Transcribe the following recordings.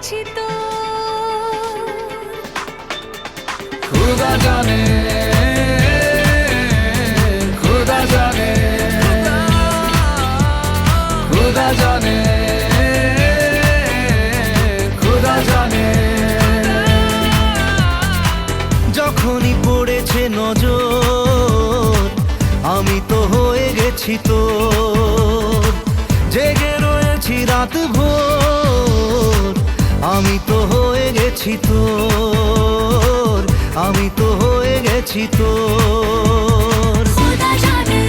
গেছি তো खुदा जाने खुदा जाने खुदा जाने खुदा जाने যখনই পড়েছে নজর আমি তো হয়ে গেছি তোর জেগে রয়েছি রাত ভোর আমি তো হয়ে গেছি তোর আমি তো হয়ে গেছি তোর खुदा जाने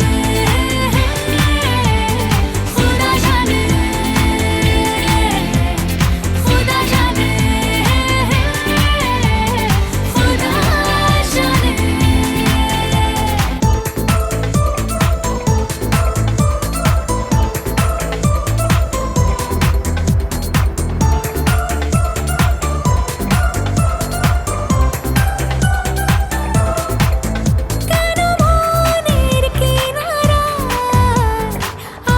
खुदा जाने खुदा जाने खुदा जाने কেন মনের কিনারায়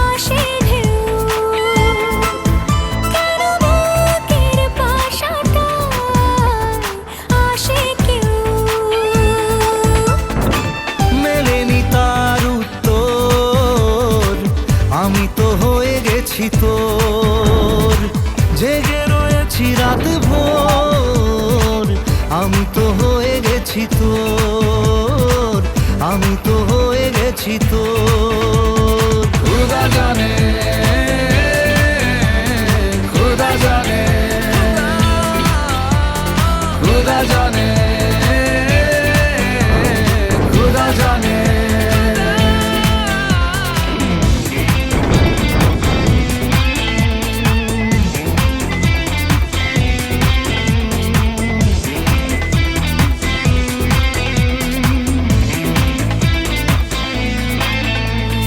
আসে ঢেউ কেন বুকের পাশাটায় আসে কেউ মেলেনি তার উত্তর আমি তো হয়ে গেছি তোর জেগে রয়েছি রাত ভোর আমি তো হয়ে গেছি তোর আমি তো হয়ে গেছি তোর खुदा जाने खुदा जाने खुदा जाने खुदा जाने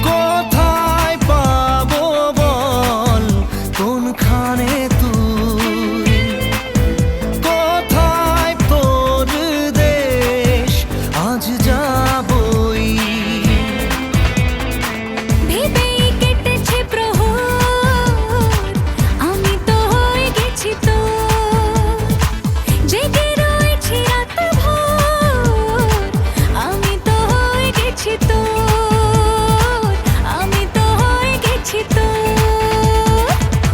কোথায় পাবো বল কোনখানে তুই কোথায় তোর দেশ আজ যাবই ভেবেই কেটেছে প্রহর আমি তো হয়ে গেছি তো জেগে রয়েছি রাত ভোর আমি তো হয়ে গেছি তো আমি তো হয়ে গেছি তো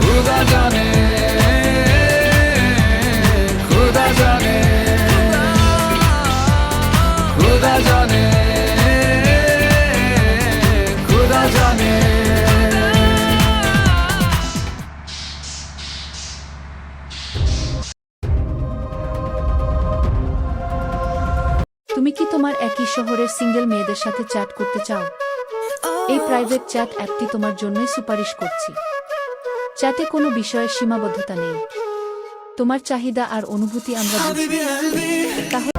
खुदा जाने खुदा जाने खुदा जाने खुदा जाने তুমি কি তোমার একই শহরের সিঙ্গেল মেয়েদের সাথে চ্যাট করতে চাও? এই প্রাইভেট চ্যাট অ্যাপটি তোমার জন্যই সুপারিশ করছি। চ্যাটে কোনো বিষয়ের সীমাবদ্ধতা নেই। তোমার চাহিদা আর অনুভূতি আমরা বুঝি। তাহলে